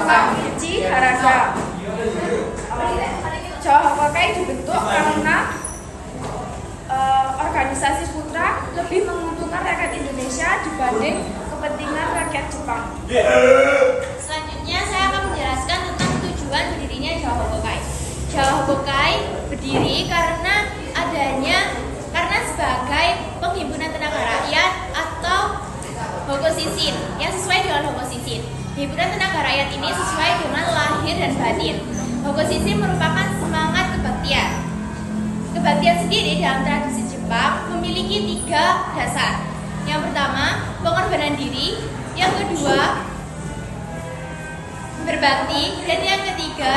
Kumakichi Harada. Jawa Hokokai dibentuk karena organisasi putra lebih menguntungkan rakyat Indonesia dibanding kepentingan rakyat Jepang. Selanjutnya saya akan menjelaskan tentang tujuan berdirinya Jawa Hokokai. Jawa Hokokai berdiri karena sebagai penghimpunan tenaga rakyat atau Hokoshishin yang sesuai dengan Hokoshishin. Himpunan tenaga rakyat ini sesuai dengan lahir dan batin. Hokoshishin merupakan semangat kebaktian. Kebaktian sendiri dalam tradisi Jepang memiliki 3 dasar. Yang pertama, pengorbanan diri. Yang kedua, berbakti. Dan yang ketiga,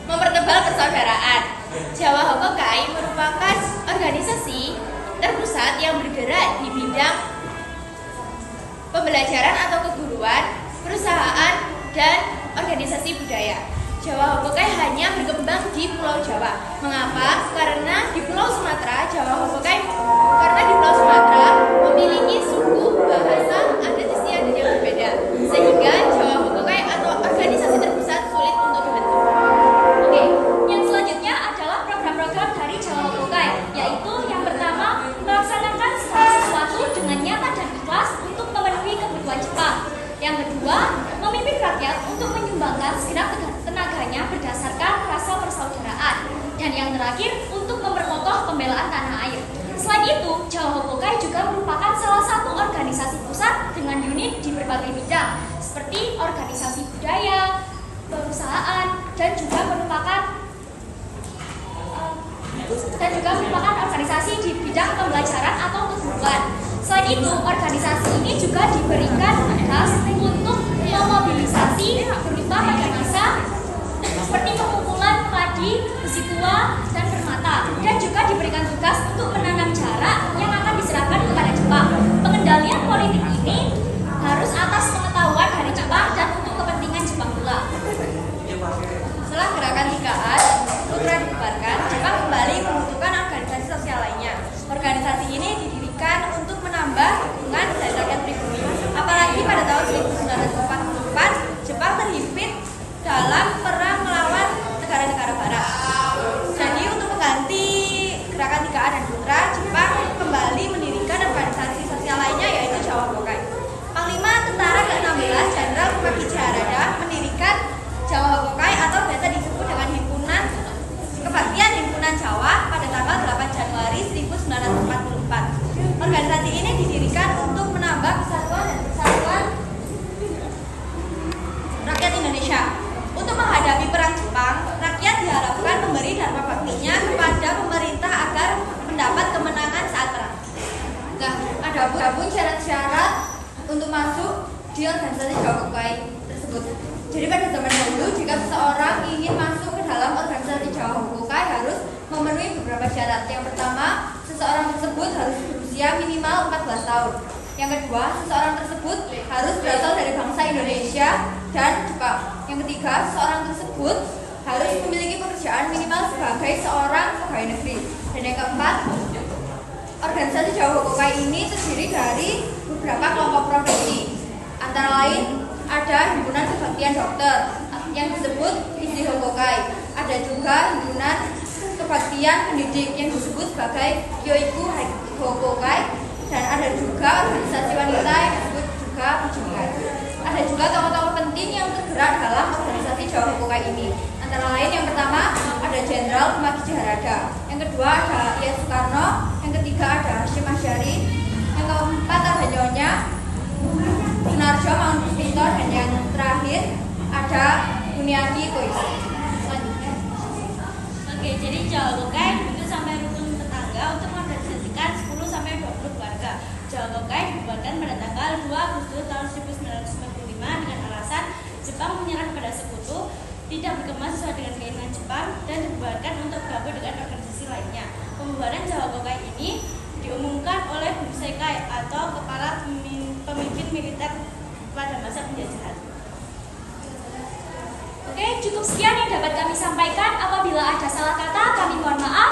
mempertebal persaudaraan. Jawa Hokokai merupakan organisasi terpusat yang bergerak di bidang pembelajaran atau keguruan, perusahaan, dan organisasi budaya. Jawa Hokokai hanya berkembang di Pulau Jawa. Mengapa? Karena di Pulau Sumatera, memiliki suku, bahasa, adat istiadat yang berbeda, sehingga Jawa Hokokai atau organisasi terpusat sulit untuk dibentuk. Oke, yang selanjutnya adalah program-program dari Jawa Hokokai, yaitu yang pertama, melaksanakan segala sesuatu dengan nyata dan ikhlas untuk memenuhi kebutuhan Jepang. Yang kedua, memimpin rakyat untuk menyumbangkan segenap tenaganya berdasarkan rasa persaudaraan. Dan yang terakhir, untuk memperkokoh pembelaan tanah air. Selain itu, Jawa Hokokai juga merupakan salah satu organisasi pusat dengan unit di berbagai bidang, seperti organisasi budaya, perusahaan, dan juga merupakan organisasi di bidang pembelajaran atau keguruan. Selain itu, organisasi ini juga diberikan tugas untuk memobilisasi berupa pada masa seperti pengumpulan padi, besi tua, dan permata, dan juga diberikan tugas untuk menanam jarak yang akan diserahkan kepada Jepang. Pengendalian politik ini harus atas pengetahuan dari Jepang dan untuk kepentingan Jepang pula. Setelah gerakan 3A Putra dibubarkan, Jepang kembali membutuhkan organisasi sosial lainnya. Organisasi ini didirikan untuk menambah dukungan dari rakyat pribumi. Apalagi pada tahun 1944, Jepang terhimpit dalam perang melawan negara-negara barat. Jadi untuk mengganti gerakan 3A dan Putra, Jepang kembali mendirikan organisasi sosial lainnya, yaitu Jawa Hokokai. Panglima Tentara ke-16 Jenderal Kumakichi Harada mendirikan Jawa Hokokai atau biasa disebut dengan Kebaktian Himpunan Jawa pada tanggal 8 Januari 1944. Organisasi ini didirikan untuk menambah kesatuan dan persatuan rakyat Indonesia. Untuk menghadapi perang Jepang, rakyat diharapkan memberi dharma baktinya kepada pemerintah agar mendapat kemenangan saat perang. Nah, ada pun syarat-syarat untuk masuk di organisasi Jawa Hokokai tersebut. Jadi pada zaman dahulu, jika seseorang ingin masuk ke dalam organisasi Jawa Hokokai harus memenuhi beberapa syarat. Yang pertama, seseorang tersebut harus berusia minimal 14 tahun. Yang kedua, seseorang tersebut harus berasal dari bangsa Indonesia dan Jepang. Yang ketiga, seseorang tersebut harus memiliki pekerjaan minimal sebagai seorang pegawai negeri. Dan yang keempat, organisasi Jawa Hokokai ini terdiri dari beberapa kelompok profesi. Antara lain, ada himpunan kebaktian dokter yang disebut Isi Hokokai. Ada juga himpunan kebaktian pendidik yang disebut sebagai Kyoiku Hokokai. Dan ada juga organisasi wanita yang disebut juga Pujungan. Ada juga tokoh-tokoh penting yang tergerak dalam organisasi Jawa Hokokai ini. Antara lain yang pertama ada Jenderal Kumakichi Harada. Yang kedua ada Iya Soekarno. Yang ketiga ada Hasyim Asyari. Yang keempat ada Nyonya Sunarjo Mangunkusumo. Dan yang terakhir ada Buniani Koichi. Selanjutnya. Oke, jadi Jawa Hokokai dibentuk sampai rukun tetangga untuk mengorganisasikan 10 sampai 20 keluarga. Jawa Hokokai dibubarkan pada tanggal 2 Agustus tahun 1945 dengan alasan Jepang menyerah kepada sekutu, tidak berkembang sesuai dengan keinginan Jepang, dan dibubarkan untuk bergabung dengan organisasi lainnya. Pembubaran Jawa Hokokai ini diumumkan oleh Bunseikai atau kepala pemimpin militer pada masa penjajahan. Oke, cukup sekian yang dapat kami sampaikan. Apabila ada salah kata, kami mohon maaf.